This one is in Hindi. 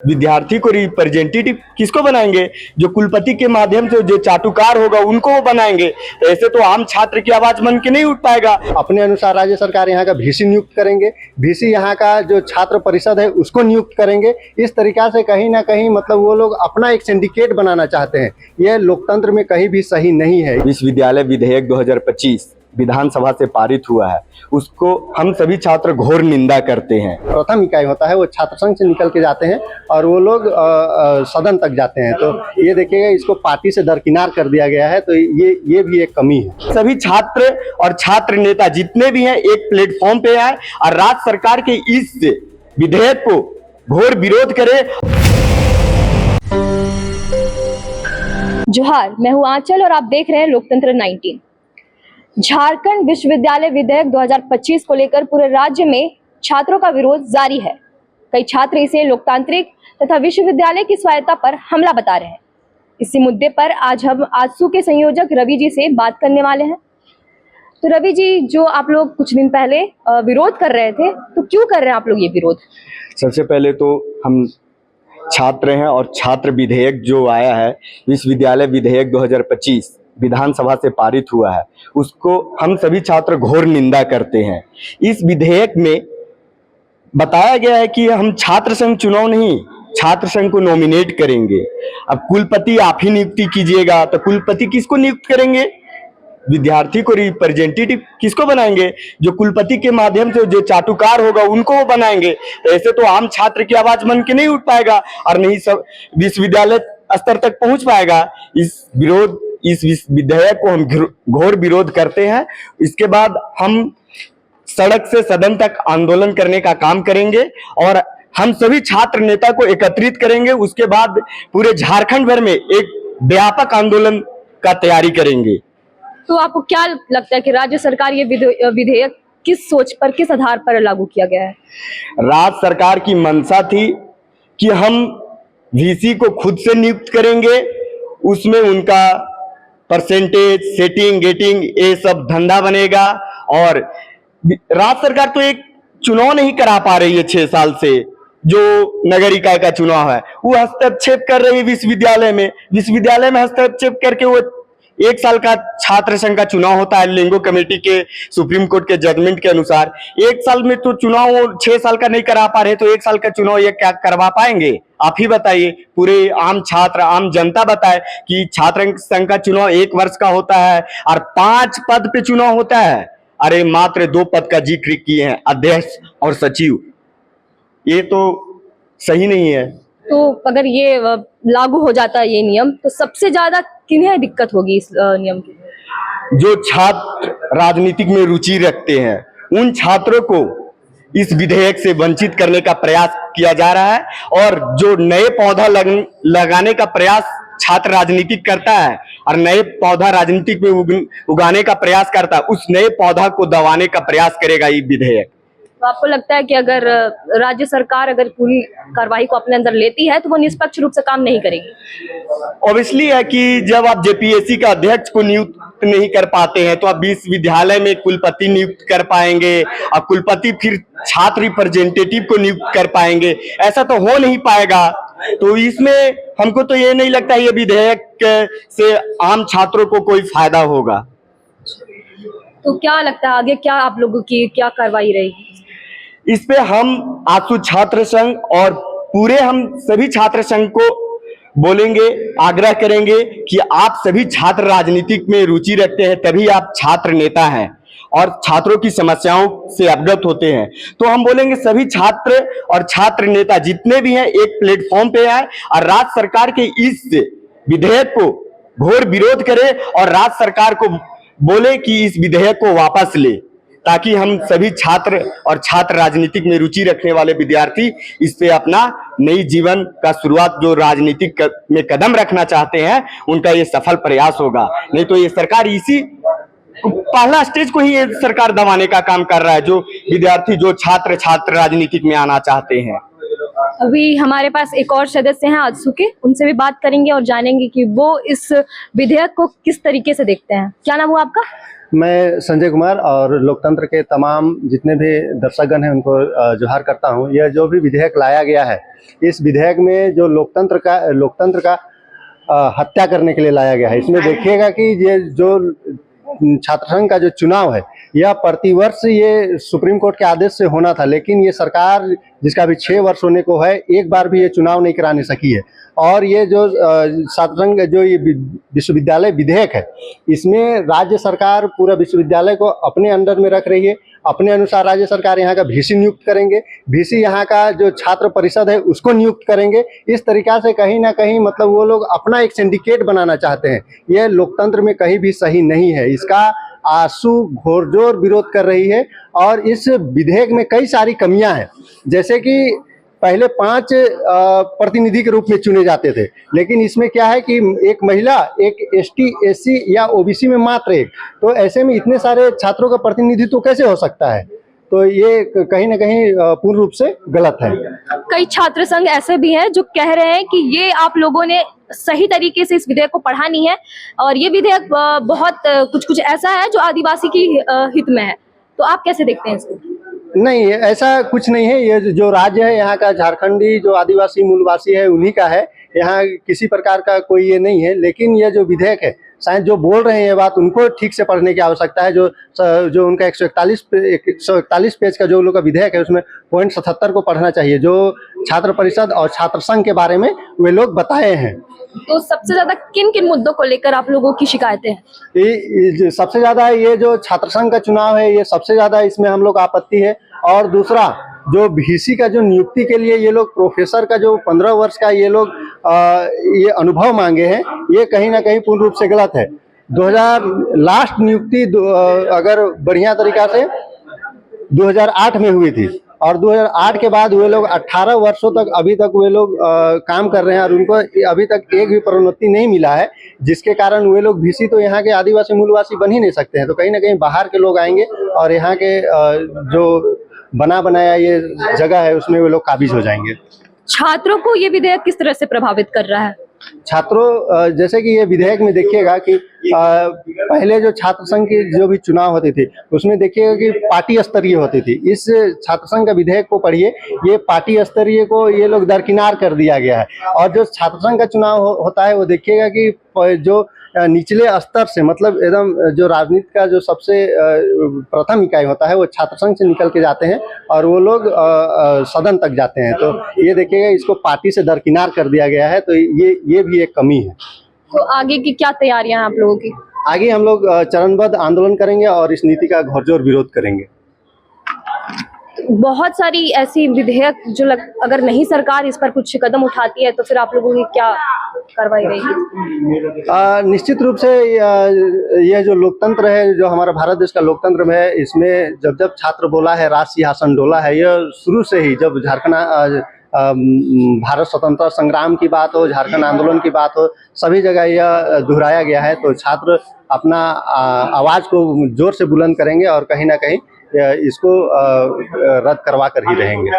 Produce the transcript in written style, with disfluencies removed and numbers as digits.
विद्यार्थी को रिप्रेजेंटेटिव किसको बनाएंगे? जो कुलपति के माध्यम से जो चाटुकार होगा उनको वो बनाएंगे। ऐसे तो आम छात्र की आवाज बन के नहीं उठ पाएगा। अपने अनुसार राज्य सरकार यहाँ का VC नियुक्त करेंगे, VC यहाँ का जो छात्र परिषद है उसको नियुक्त करेंगे। इस तरीका से कहीं ना कहीं मतलब वो लोग अपना एक सिंडिकेट बनाना चाहते हैं। यह लोकतंत्र में कहीं भी सही नहीं है। विश्वविद्यालय विधेयक 2025 विधानसभा से पारित हुआ है, उसको हम सभी छात्र घोर निंदा करते हैं। प्रथम इकाई होता है वो छात्र संघ से निकल के जाते हैं और वो लोग सदन तक जाते हैं। तो ये देखिएगा, इसको पार्टी से दरकिनार कर दिया गया है। तो ये भी एक कमी है। सभी छात्र और छात्र नेता जितने भी हैं एक प्लेटफॉर्म पे आए और राज्य सरकार के इस विधेयक को घोर विरोध करें। जोहार, मैं हूं आंचल और आप देख रहे हैं लोकतंत्र 19। झारखंड विश्वविद्यालय विधेयक 2025 को लेकर पूरे राज्य में छात्रों का विरोध जारी है। कई छात्र इसे लोकतांत्रिक तथा विश्वविद्यालय की स्वायत्ता पर हमला बता रहे हैं। इसी मुद्दे पर आज हम आजसू के संयोजक रवि जी से बात करने वाले हैं। तो रवि जी, जो आप लोग कुछ दिन पहले विरोध कर रहे थे, तो क्यों कर रहे हैं आप लोग ये विरोध? सबसे पहले तो हम छात्र हैं और छात्र विधेयक जो आया है, विश्वविद्यालय विधेयक 2025 विधानसभा से पारित हुआ है, उसको हम सभी छात्र घोर निंदा करते हैं। इस विधेयक में बताया गया है कि हम छात्र संघ चुनाव नहीं, छात्र संघ को नॉमिनेट करेंगे। अब कुलपति आप ही नियुक्ति कीजिएगा, तो कुलपति किसको नियुक्त करेंगे? विद्यार्थी को रिप्रेजेंटेटिव किसको बनाएंगे? जो कुलपति के माध्यम से जो चाटुकार होगा उनको वो बनाएंगे। ऐसे तो आम छात्र की आवाज बन के नहीं उठ पाएगा और नहीं सब विश्वविद्यालय स्तर तक पहुंच पाएगा। इस विधेयक को हम घोर विरोध करते हैं। इसके बाद हम सड़क से सदन तक आंदोलन करने का काम करेंगे और हम सभी छात्र नेता को एकत्रित करेंगे। उसके बाद पूरे झारखंड भर में एक व्यापक आंदोलन का तैयारी करेंगे। तो आपको क्या लगता है कि राज्य सरकार ये विधेयक किस सोच पर, किस आधार पर लागू किया गया है? राज्य सरकार की मंशा थी कि हम VC को खुद से नियुक्त करेंगे, उसमें उनका परसेंटेज सेटिंग गेटिंग ये सब धंधा बनेगा। और राज्य सरकार तो एक चुनाव नहीं करा पा रही है 6 साल से, जो नगर इकाई का चुनाव है वो हस्तक्षेप कर रही है विश्वविद्यालय में हस्तक्षेप करके वो 1 साल का छात्र संघ का चुनाव होता है लिंगो कमेटी के सुप्रीम कोर्ट के जजमेंट के अनुसार। 1 साल में तो चुनाव 6 साल का नहीं करा पा रहे, तो 1 साल का चुनाव ये क्या करवा पाएंगे? आप ही बताइए, पूरे आम छात्र आम जनता बताए कि छात्र संघ का चुनाव 1 वर्ष का होता है और 5 पद पे चुनाव होता है। अरे मात्र 2 पद का जिक्र किए हैं, अध्यक्ष और सचिव। ये तो सही नहीं है। तो अगर ये लागू हो जाता है ये नियम, तो सबसे ज्यादा किन्हें दिक्कत होगी इस नियम की? जो छात्र राजनीतिक में रुचि रखते हैं उन छात्रों को इस विधेयक से वंचित करने का प्रयास किया जा रहा है। और जो नए पौधा लगाने का प्रयास छात्र राजनीतिक करता है और नए पौधा राजनीतिक में उगाने का प्रयास करता है, उस नए पौधा को दबाने का प्रयास करेगा ये विधेयक। तो आपको लगता है कि अगर राज्य सरकार अगर पूरी कार्रवाई को अपने अंदर लेती है तो वो निष्पक्ष रूप से काम नहीं करेगी? ऑब्वियसली है कि जब आप JPSC का अध्यक्ष को नियुक्त नहीं कर पाते हैं तो आप विश्वविद्यालय में कुलपति नियुक्त कर पाएंगे और कुलपति फिर छात्र रिप्रेजेंटेटिव को नियुक्त कर पाएंगे? ऐसा तो हो नहीं पाएगा। तो इसमें हमको तो ये नहीं लगता ये विधेयक से आम छात्रों को कोई फायदा होगा। तो क्या लगता है आगे क्या आप लोगों की क्या कार्रवाई रहेगी इस पे? हम आजसू छात्र संघ और पूरे हम सभी छात्र संघ को बोलेंगे, आग्रह करेंगे कि आप सभी छात्र राजनीतिक में रुचि रखते हैं, तभी आप छात्र नेता हैं और छात्रों की समस्याओं से अवगत होते हैं। तो हम बोलेंगे सभी छात्र और छात्र नेता जितने भी हैं एक प्लेटफॉर्म पे आए और राज्य सरकार के इस विधेयक को घोर विरोध करें और राज्य सरकार को बोले कि इस विधेयक को वापस ले, ताकि हम सभी छात्र और छात्र राजनीतिक में रुचि रखने वाले विद्यार्थी इस पे अपना नई जीवन का शुरुआत जो राजनीतिक में कदम रखना चाहते हैं उनका ये सफल प्रयास होगा। नहीं तो ये सरकार इसी पहला स्टेज को ही ये सरकार दबाने का काम कर रहा है, जो विद्यार्थी जो छात्र राजनीतिक में आना चाहते हैं। अभी हमारे पास एक और सदस्य हैं आजसू के, उनसे भी बात करेंगे और जानेंगे कि वो इस विधेयक को किस तरीके से देखते हैं। क्या नाम हुआ आपका? मैं संजय कुमार और लोकतंत्र के तमाम जितने भी दर्शकगण हैं उनको जोहार करता हूं। यह जो भी विधेयक लाया गया है, इस विधेयक में जो लोकतंत्र का हत्या करने के लिए लाया गया है। इसमें देखिएगा कि ये जो छात्र संघ का जो चुनाव है, यह प्रतिवर्ष ये सुप्रीम कोर्ट के आदेश से होना था, लेकिन ये सरकार जिसका भी 6 वर्ष होने को है, एक बार भी ये चुनाव नहीं कराने सकी है। और ये जो छात्र संघ जो ये विश्वविद्यालय विधेयक है, इसमें राज्य सरकार पूरा विश्वविद्यालय को अपने अंडर में रख रही है। अपने अनुसार राज्य सरकार यहाँ का VC नियुक्त करेंगे, VC यहाँ का जो छात्र परिषद है उसको नियुक्त करेंगे। इस तरीका से कहीं ना कहीं मतलब वो लोग अपना एक सिंडिकेट बनाना चाहते हैं। ये लोकतंत्र में कहीं भी सही नहीं है। इसका आसू घोरजोर विरोध कर रही है और इस विधेयक में कई सारी कमियां हैं। जैसे कि पहले 5 प्रतिनिधि के रूप में चुने जाते थे, लेकिन इसमें क्या है कि एक महिला, एक ST SC या OBC में मात्र एक, तो ऐसे में इतने सारे छात्रों का प्रतिनिधित्व कैसे हो सकता है? तो ये कहीं ना कहीं पूर्ण रूप से गलत है। कई छात्र संघ ऐसे भी हैं जो कह रहे हैं कि ये आप लोगों ने सही तरीके से इस विधेयक को पढ़ा नहीं है और ये विधेयक बहुत कुछ ऐसा है जो आदिवासी की हित में है। तो आप कैसे देखते हैं इसको? नहीं, ऐसा कुछ नहीं है। ये जो राज्य है यहाँ का, झारखंडी जो आदिवासी मूलवासी है उन्हीं का है। यहाँ किसी प्रकार का कोई ये नहीं है। लेकिन ये जो विधेयक है, शायद जो बोल रहे हैं ये बात उनको ठीक से पढ़ने की आवश्यकता है। जो उनका 141 पेज का जो लोग का विधेयक है, उसमें पॉइंट 77 को पढ़ना चाहिए, जो छात्र परिषद और छात्र संघ के बारे में वे लोग बताए हैं। तो सबसे ज्यादा किन किन मुद्दों को लेकर आप लोगों की शिकायतें हैं? सबसे ज्यादा ये जो छात्र संघ का चुनाव है, ये सबसे ज्यादा इसमें हम लोग आपत्ति है। और दूसरा जो VC का जो नियुक्ति के लिए ये लोग प्रोफेसर का जो 15 वर्ष का ये लोग ये अनुभव मांगे हैं, ये कहीं ना कहीं पूर्ण रूप से गलत है। 2000 लास्ट नियुक्ति अगर बढ़िया तरीका से 2008 में हुई थी और 2008 के बाद वे लोग 18 वर्षों तक अभी तक वे लोग काम कर रहे हैं और उनको अभी तक एक भी प्रोन्नति नहीं मिला है, जिसके कारण वे लोग VC तो यहाँ के आदिवासी मूलवासी बन ही नहीं सकते हैं। तो कहीं ना कहीं बाहर के लोग आएंगे और यहाँ के जो बना बनाया ये जगह है उसमें वे लोग काबिज हो जाएंगे। छात्रों को ये विधेयक किस तरह से प्रभावित कर रहा है? छात्रों जैसे कि ये विधेयक में देखिएगा कि पहले जो छात्र संघ की जो भी चुनाव होती थी उसमें देखिएगा कि पार्टी स्तरीय होती थी। इस छात्र संघ का विधेयक को पढ़िए, ये पार्टी स्तरीय को ये लोग दरकिनार कर दिया गया है। और जो छात्र संघ का चुनाव होता है वो देखिएगा कि जो निचले स्तर से, मतलब एकदम जो राजनीति का जो सबसे प्रथम इकाई होता है वो छात्र संघ से निकल के जाते हैं और वो लोग सदन तक जाते हैं। तो ये देखिएगा इसको पार्टी से दरकिनार कर दिया गया है। तो ये भी एक कमी है। तो आगे की क्या तैयारियां हैं आप लोगों की? आगे हम लोग चरणबद्ध आंदोलन करेंगे और इस नीति का घोरजोर विरोध करेंगे। बहुत सारी ऐसी विधेयक जो अगर नहीं सरकार इस पर कुछ कदम उठाती है तो फिर आप लोगों की क्या कार्रवाई रहेगी? निश्चित रूप से यह जो लोकतंत्र है, जो हमारा भारत देश का लोकतंत्र है, इसमें जब छात्र बोला है राज सिंहासन डोला है। यह शुरू से ही, जब झारखंड भारत स्वतंत्रता संग्राम की बात हो, झारखंड आंदोलन की बात हो, सभी जगह यह दोहराया गया है। तो छात्र अपना आवाज को जोर से बुलंद करेंगे और कहीं ना कहीं इसको रद्द करवा कर ही रहेंगे।